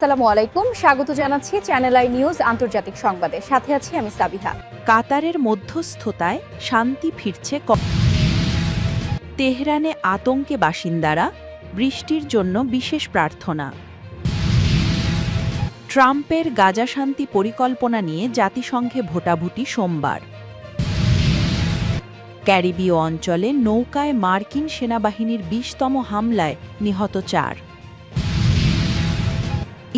আসসালামু আলাইকুম, স্বাগত জানাচ্ছি চ্যানেল আই নিউজ আন্তর্জাতিক সংবাদে। সাথে আছি আমি সাবিহা। কাতারের মধ্যস্থতায় শান্তি ফিরছে। তেহরানে আতঙ্কে বাসিন্দারা, বৃষ্টির জন্য বিশেষ প্রার্থনা। ট্রাম্পের গাজা শান্তি পরিকল্পনা নিয়ে জাতিসংঘে ভোটাভুটি সোমবার। ক্যারিবীয় অঞ্চলে নৌকায় মার্কিন সেনাবাহিনীর ২০তম হামলায় নিহত ৪।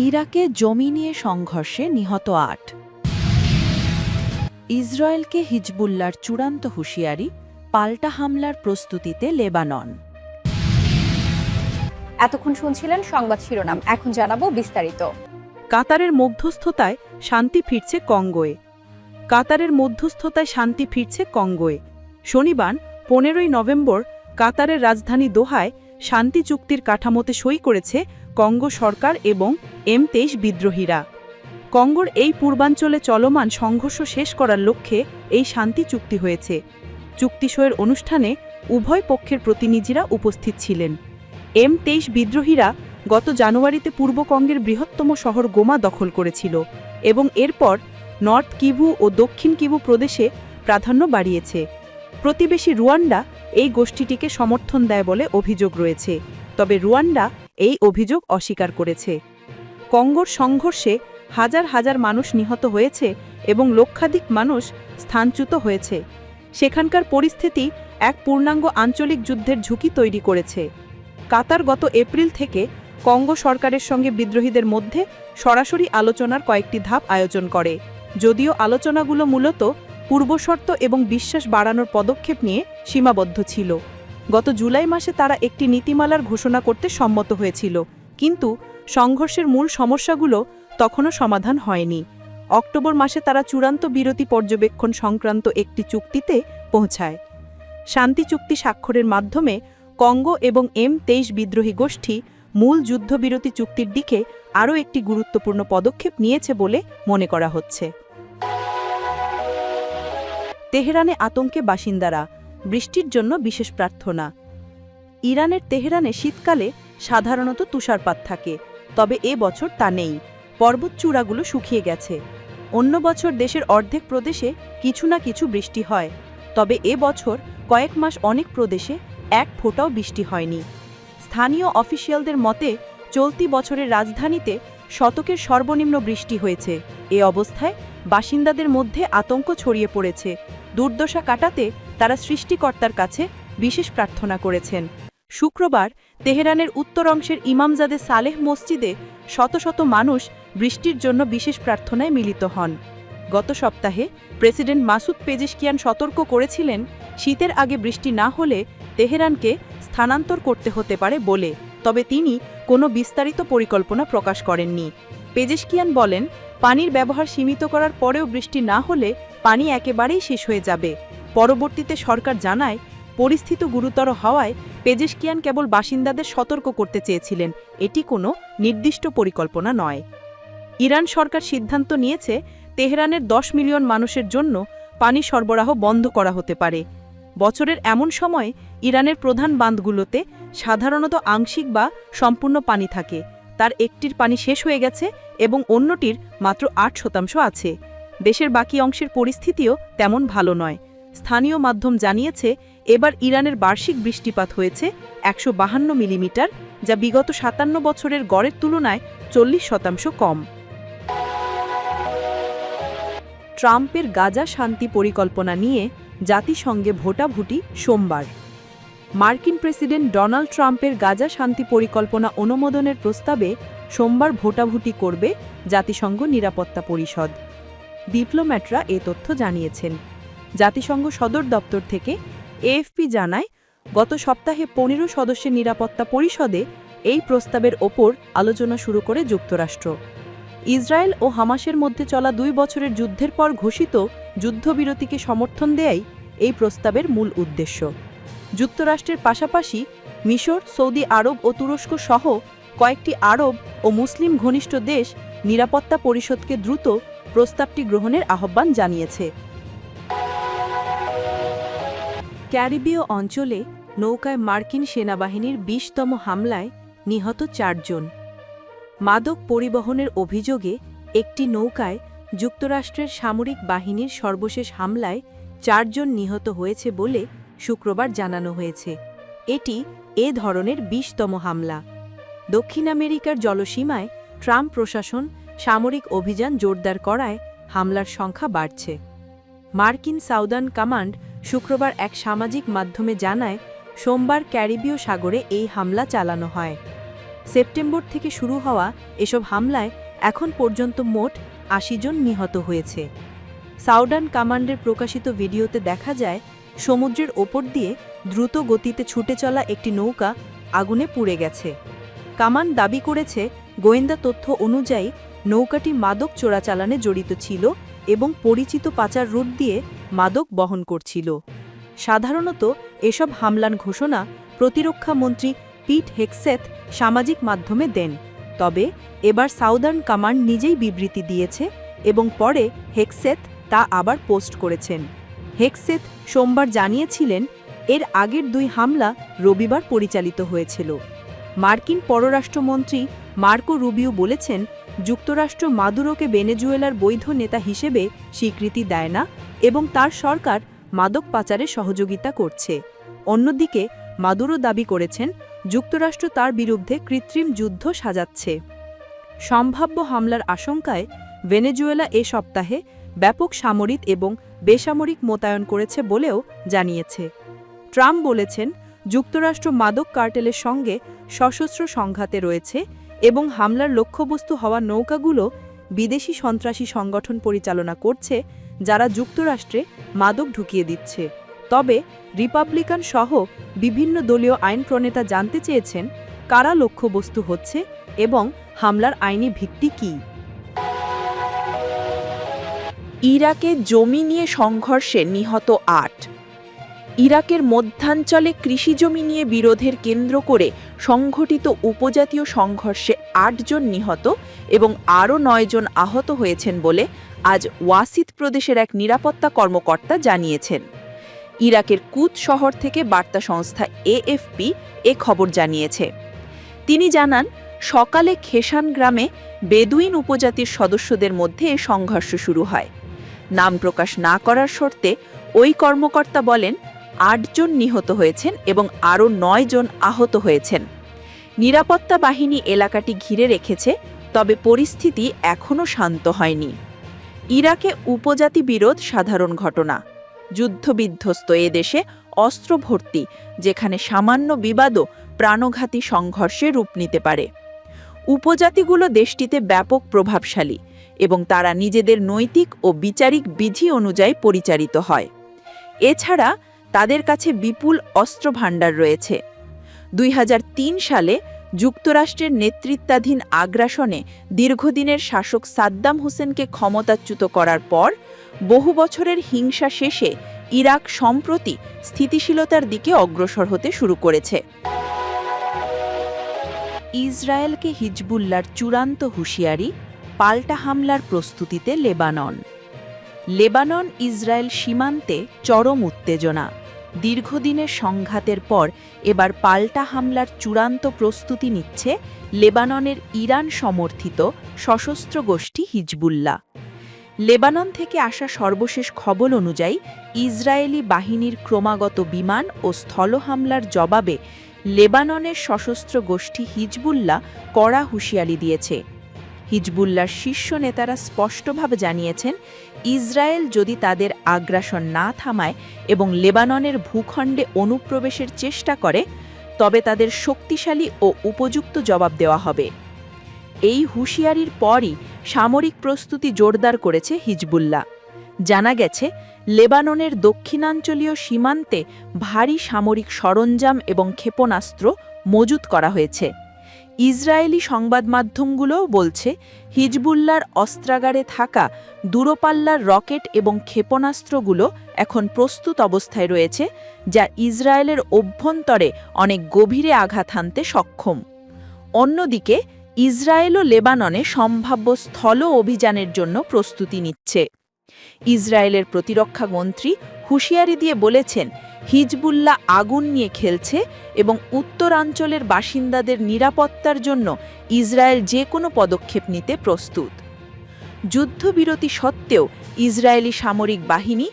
ইরাকে জমি নিয়ে সংঘর্ষে নিহত ৮। ইসরায়েলকে হিজবুল্লাহর চূড়ান্ত হুঁশিয়ারি, পাল্টা হামলার প্রস্তুতিতে লেবানন। এতক্ষণ শুনছিলেন সংবাদ শিরোনাম, এখন জানাবো বিস্তারিত। কাতারের মধ্যস্থতায় শান্তি ফিরছে কঙ্গোয়। কাতারের মধ্যস্থতায় শান্তি ফিরছে কঙ্গোয়। শনিবার ১৫ই নভেম্বর কাতারের রাজধানী দোহায় শান্তি চুক্তির কাঠামোতে সই করেছে কঙ্গো সরকার এবং M23 বিদ্রোহীরা। কঙ্গোর এই পূর্বাঞ্চলে চলমান সংঘর্ষ শেষ করার লক্ষ্যে এই শান্তি চুক্তি হয়েছে। চুক্তি সইয়ের অনুষ্ঠানে উভয় পক্ষের প্রতিনিধিরা উপস্থিত ছিলেন। M23 বিদ্রোহীরা গত জানুয়ারিতে পূর্ব কঙ্গের বৃহত্তম শহর গোমা দখল করেছিল এবং এরপর নর্থ কিভু ও দক্ষিণ কিভু প্রদেশে প্রাধান্য বাড়িয়েছে। প্রতিবেশী রুয়ান্ডা এই গোষ্ঠীটিকে সমর্থন দেয় বলে অভিযোগ রয়েছে, তবে রুয়ান্ডা এই অভিযোগ অস্বীকার করেছে। কঙ্গোর সংঘর্ষে হাজার হাজার মানুষ নিহত হয়েছে এবং লক্ষাধিক মানুষ স্থানচ্যুত হয়েছে। সেখানকার পরিস্থিতি এক পূর্ণাঙ্গ আঞ্চলিক যুদ্ধের ঝুঁকি তৈরি করেছে। কাতার গত এপ্রিল থেকে কঙ্গো সরকারের সঙ্গে বিদ্রোহীদের মধ্যে সরাসরি আলোচনার কয়েকটি ধাপ আয়োজন করে, যদিও আলোচনাগুলো মূলত পূর্বশর্ত এবং বিশ্বাস বাড়ানোর পদক্ষেপ নিয়ে সীমাবদ্ধ ছিল। গত জুলাই মাসে তারা একটি নীতিমালার ঘোষণা করতে সম্মত হয়েছিল, কিন্তু সংঘর্ষের মূল সমস্যাগুলো তখনও সমাধান হয়নি। অক্টোবর মাসে তারা চূড়ান্ত বিরতি পর্যবেক্ষণ সংক্রান্ত একটি চুক্তিতে পৌঁছায়। শান্তি চুক্তি স্বাক্ষরের মাধ্যমে কঙ্গো এবং M23 বিদ্রোহী গোষ্ঠী মূল যুদ্ধবিরতি চুক্তির দিকে আরও একটি গুরুত্বপূর্ণ পদক্ষেপ নিয়েছে বলে মনে করা হচ্ছে। তেহরানে আতঙ্কে বাসিন্দারা, বৃষ্টির জন্য বিশেষ প্রার্থনা। ইরানের তেহরানে শীতকালে সাধারণত তুষারপাত থাকে, তবে এ বছর তা নেই। পর্বতচূড়াগুলো শুকিয়ে গেছে। অন্য বছর দেশের অর্ধেক প্রদেশে কিছু না কিছু বৃষ্টি হয়, তবে এ বছর কয়েক মাস অনেক প্রদেশে এক ফোঁটাও বৃষ্টি হয়নি। স্থানীয় অফিসিয়ালদের মতে চলতি বছরের রাজধানীতে শতকের সর্বনিম্ন বৃষ্টি হয়েছে। এ অবস্থায় বাসিন্দাদের মধ্যে আতঙ্ক ছড়িয়ে পড়েছে। দুর্দশা কাটাতে তারা সৃষ্টিকর্তার কাছে বিশেষ প্রার্থনা করেছেন। শুক্রবার তেহরানের উত্তর অংশের ইমামজাদে সালেহ মসজিদে শত শত মানুষ বৃষ্টির জন্য বিশেষ প্রার্থনায় মিলিত হন। গত সপ্তাহে প্রেসিডেন্ট মাসুদ পেজেশকিয়ান সতর্ক করেছিলেন শীতের আগে বৃষ্টি না হলে তেহরানকে স্থানান্তর করতে হতে পারে বলে, তবে তিনি কোনো বিস্তারিত পরিকল্পনা প্রকাশ করেননি। পেজেশকিয়ান বলেন, পানির ব্যবহার সীমিত করার পরেও বৃষ্টি না হলে পানি একেবারেই শেষ হয়ে যাবে। পরবর্তীতে সরকার জানায়, পরিস্থিতি গুরুতর হওয়ায় পেজেশকিয়ান কেবল বাসিন্দাদের সতর্ক করতে চেয়েছিলেন, এটি কোনো নির্দিষ্ট পরিকল্পনা নয়। ইরান সরকার সিদ্ধান্ত নিয়েছে তেহরানের ১০ মিলিয়ন মানুষের জন্য পানি সরবরাহ বন্ধ করা হতে পারে। বছরের এমন সময় ইরানের প্রধান বাঁধগুলোতে সাধারণত আংশিক বা সম্পূর্ণ পানি থাকে। তার একটির পানি শেষ হয়ে গেছে এবং অন্যটির মাত্র ৮% আছে। দেশের বাকি অংশের পরিস্থিতিও তেমন ভালো নয়। স্থানীয় মাধ্যম জানিয়েছে, এবার ইরানের বার্ষিক বৃষ্টিপাত হয়েছে ১৫২ মিলিমিটার, যা বিগত ৫৭ বছরের গড়ের তুলনায় ৪০% কম। ট্রাম্পের গাজা শান্তি পরিকল্পনা নিয়ে জাতিসংঘে ভোটাভুটি সোমবার। মার্কিন প্রেসিডেন্ট ডোনাল্ড ট্রাম্পের গাজা শান্তি পরিকল্পনা অনুমোদনের প্রস্তাবে সোমবার ভোটাভুটি করবে জাতিসংঘ নিরাপত্তা পরিষদ। ডিপ্লোম্যাটরা এ তথ্য জানিয়েছেন। জাতিসংঘ সদর দপ্তর থেকে এএফপি জানায়, গত সপ্তাহে ১৫ সদস্যের নিরাপত্তা পরিষদে এই প্রস্তাবের ওপর আলোচনা শুরু করে যুক্তরাষ্ট্র। ইসরায়েল ও হামাসের মধ্যে চলা ২ বছরের যুদ্ধের পর ঘোষিত যুদ্ধবিরতিকে সমর্থন দেয়াই এই প্রস্তাবের মূল উদ্দেশ্য। যুক্তরাষ্ট্রের পাশাপাশি মিশর, সৌদি আরব ও তুরস্ক সহ কয়েকটি আরব ও মুসলিম ঘনিষ্ঠ দেশ নিরাপত্তা পরিষদকে দ্রুত প্রস্তাবটি গ্রহণের আহ্বান জানিয়েছে। ক্যারিবীয় অঞ্চলে নৌকায় মার্কিন সেনাবাহিনীর ২০তম হামলায় নিহত ৪ জন। মাদক পরিবহনের অভিযোগে একটি নৌকায় যুক্তরাষ্ট্রের সামরিক বাহিনীর সর্বশেষ হামলায় 4 জন নিহত হয়েছে বলে শুক্রবার জানানো হয়েছে। এটি এ ধরনের 20তম হামলা। দক্ষিণ আমেরিকার জলসীমায় ট্রাম্প প্রশাসন সামরিক অভিযান জোরদার করায় হামলার সংখ্যা বাড়ছে। মার্কিন সাউদার্ন কমান্ড শুক্রবার এক সামাজিক মাধ্যমে জানায়, সোমবার ক্যারিবীয় সাগরে এই হামলা চালানো হয়। সেপ্টেম্বর থেকে শুরু হওয়া এসব হামলায় এখন পর্যন্ত মোট 80 জন নিহত হয়েছে। সাউদার্ন কমান্ডের প্রকাশিত ভিডিওতে দেখা যায়, সমুদ্রের ওপর দিয়ে দ্রুত গতিতে ছুটে চলা একটি নৌকা আগুনে পুড়ে গেছে। কামান্ড দাবি করেছে, গোয়েন্দা তথ্য অনুযায়ী নৌকাটি মাদক চোরাচালানে জড়িত ছিল এবং পরিচিত পাচার রুট দিয়ে মাদক বহন করছিল। সাধারণত এসব হামলার ঘোষণা প্রতিরক্ষা মন্ত্রী পিট হেগসেথ সামাজিক মাধ্যমে দেন, তবে এবার সাউদার্ন কমান্ড নিজেই বিবৃতি দিয়েছে এবং পরে হেগসেথ তা আবার পোস্ট করেছেন। হেগসেথ সোমবার জানিয়েছিলেন, এর আগের 2 হামলা রবিবার পরিচালিত হয়েছিল। মার্কিন পররাষ্ট্রমন্ত্রী মার্কো রুবিও বলেছেন, যুক্তরাষ্ট্র মাদুরোকে ভেনেজুয়েলার বৈধ নেতা হিসেবে স্বীকৃতি দেয় না এবং তার সরকার মাদক পাচারে সহযোগিতা করছে। অন্যদিকে মাদুরো দাবি করেছেন, যুক্তরাষ্ট্র তার বিরুদ্ধে কৃত্রিম যুদ্ধ সাজাচ্ছে। সম্ভাব্য হামলার আশঙ্কায় ভেনেজুয়েলা এ সপ্তাহে ব্যাপক সামরিক এবং বেসামরিক মোতায়েন করেছে বলেও জানিয়েছে। ট্রাম্প বলেছেন, যুক্তরাষ্ট্র মাদক কার্টেলের সঙ্গে সশস্ত্র সংঘাতে রয়েছে এবং হামলার লক্ষ্যবস্তু হওয়া নৌকাগুলো বিদেশি সন্ত্রাসী সংগঠন পরিচালনা করছে, যারা যুক্তরাষ্ট্রে মাদক ঢুকিয়ে দিচ্ছে। তবে রিপাবলিকান সহ বিভিন্ন দলীয় আইন প্রণেতা জানতে চেয়েছেন, কারা লক্ষ্যবস্তু হচ্ছে এবং হামলার আইনি ভিত্তি কী। ইরাকে জমি নিয়ে সংঘর্ষে নিহত 8। ইরাকের মধ্যাঞ্চলে কৃষিজমি নিয়ে বিরোধের কেন্দ্র করে সংঘটিত উপজাতীয় সংঘর্ষে 8 জন নিহত এবং আরও 9 জন আহত হয়েছেন বলে আজ ওয়াসিত প্রদেশের এক নিরাপত্তা কর্মকর্তা জানিয়েছেন। ইরাকের কুত শহর থেকে বার্তা সংস্থা এএফপি এ খবর জানিয়েছে। তিনি জানান, সকালে খেসান গ্রামে বেদুইন উপজাতির সদস্যদের মধ্যে এ সংঘর্ষ শুরু হয়। নাম প্রকাশ না করার শর্তে ওই কর্মকর্তা বলেন, 8 জন নিহত হয়েছেন এবং আরও 9 জন আহত হয়েছেন। নিরাপত্তা বাহিনী এলাকাটি ঘিরে রেখেছে, তবে পরিস্থিতি এখনও শান্ত হয়নি। ইরাকে উপজাতি বিরোধ সাধারণ ঘটনা। যুদ্ধবিধ্বস্ত এ দেশে অস্ত্র ভর্তি, যেখানে সামান্য বিবাদও প্রাণঘাতী সংঘর্ষে রূপ নিতে পারে। উপজাতিগুলো দেশটিতে ব্যাপক প্রভাবশালী এবং তারা নিজেদের নৈতিক ও বিচারিক বিধি অনুযায়ী পরিচালিত হয়। এছাড়া তাদের কাছে বিপুল অস্ত্র ভাণ্ডার রয়েছে। 2003 সালে যুক্তরাষ্ট্রের নেতৃত্বাধীন আগ্রাসনে দীর্ঘদিনের শাসক সাদ্দাম হোসেনকে ক্ষমতাচ্যুত করার পর বহু বছরের হিংসা শেষে ইরাক সম্প্রতি স্থিতিশীলতার দিকে অগ্রসর হতে শুরু করেছে। ইসরায়েলকে হিজবুল্লাহর চূড়ান্ত হুঁশিয়ারি, পাল্টা হামলার প্রস্তুতিতে লেবানন। লেবানন ইসরায়েল সীমান্তে চরম উত্তেজনা। দীর্ঘদিনের সংঘাতের পর এবার পাল্টা হামলার চূড়ান্ত প্রস্তুতি নিচ্ছে লেবাননের ইরান সমর্থিত সশস্ত্র গোষ্ঠী হিজবুল্লাহ। লেবানন থেকে আসা সর্বশেষ খবর অনুযায়ী ইসরায়েলি বাহিনীর ক্রমাগত বিমান ও স্থল হামলার জবাবে লেবাননের সশস্ত্র গোষ্ঠী হিজবুল্লাহ কড়া হুঁশিয়ারি দিয়েছে। হিজবুল্লাহর শীর্ষ নেতারা স্পষ্টভাবে জানিয়েছেন, ইসরায়েল যদি তাদের আগ্রাসন না থামায় এবং লেবাননের ভূখণ্ডে অনুপ্রবেশের চেষ্টা করে, তবে তাদের শক্তিশালী ও উপযুক্ত জবাব দেওয়া হবে। এই হুঁশিয়ারির পরই সামরিক প্রস্তুতি জোরদার করেছে হিজবুল্লাহ। জানা গেছে, লেবাননের দক্ষিণাঞ্চলীয় সীমান্তে ভারী সামরিক সরঞ্জাম এবং ক্ষেপণাস্ত্র মজুত করা হয়েছে। ইসরায়েলি সংবাদ মাধ্যমগুলোও বলছে, হিজবুল্লাহর অস্ত্রাগারে থাকা দূরপাল্লার রকেট এবং ক্ষেপণাস্ত্রগুলো এখন প্রস্তুত অবস্থায় রয়েছে, যা ইসরায়েলের অভ্যন্তরে অনেক গভীরে আঘাত হানতে সক্ষম। অন্যদিকে ইসরায়েলও লেবাননে সম্ভাব্য স্থল অভিযানের জন্য প্রস্তুতি নিচ্ছে। ইসরায়েলের প্রতিরক্ষা মন্ত্রী হুঁশিয়ারি দিয়ে বলেছেন, হিজবুল্লাহ আগুন নিয়ে খেলছে এবং উত্তরাঞ্চলের বাসিন্দাদের নিরাপত্তার জন্য ইসরায়েল যে কোনো পদক্ষেপ নিতে প্রস্তুত। যুদ্ধবিরতি সত্ত্বেও ইসরায়েলি সামরিক বাহিনী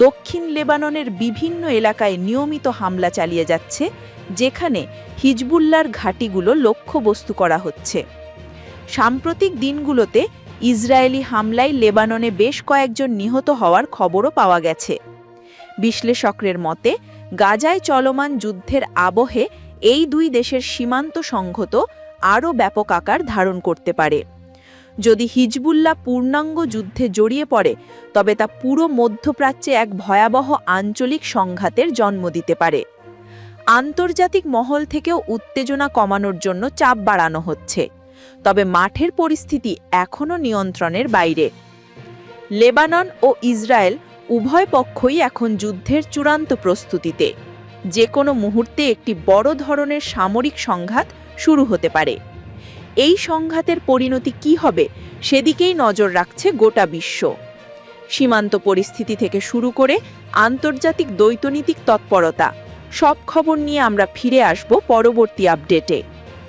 দক্ষিণ লেবাননের বিভিন্ন এলাকায় নিয়মিত হামলা চালিয়ে যাচ্ছে, যেখানে হিজবুল্লাহর ঘাঁটিগুলো লক্ষ্যবস্তু করা হচ্ছে। সাম্প্রতিক দিনগুলোতে ইসরায়েলি হামলায় লেবাননে বেশ কয়েকজন নিহত হওয়ার খবরও পাওয়া গেছে। বিশ্লেষকদের মতে, গাজায় চলমান যুদ্ধের আবহে এই দুই দেশের সীমান্ত সংঘাত আরও ব্যাপক আকার ধারণ করতে পারে। যদি হিজবুল্লাহ পূর্ণাঙ্গ যুদ্ধে জড়িয়ে পড়ে, তবে তা পুরো মধ্যপ্রাচ্যে এক ভয়াবহ আঞ্চলিক সংঘাতের জন্ম দিতে পারে। আন্তর্জাতিক মহল থেকেও উত্তেজনা কমানোর জন্য চাপ বাড়ানো হচ্ছে, তবে মাঠের পরিস্থিতি এখনও নিয়ন্ত্রণের বাইরে। লেবানন ও ইসরায়েল উভয় পক্ষই এখন যুদ্ধের চূড়ান্ত প্রস্তুতিতে। যে কোনো মুহূর্তে একটি বড় ধরনের সামরিক সংঘাত শুরু হতে পারে। এই সংঘাতের পরিণতি কী হবে সেদিকেই নজর রাখছে গোটা বিশ্ব। সীমান্ত পরিস্থিতি থেকে শুরু করে আন্তর্জাতিক দ্বৈতনীতিক তৎপরতা, সব খবর নিয়ে আমরা ফিরে আসব পরবর্তী আপডেটে।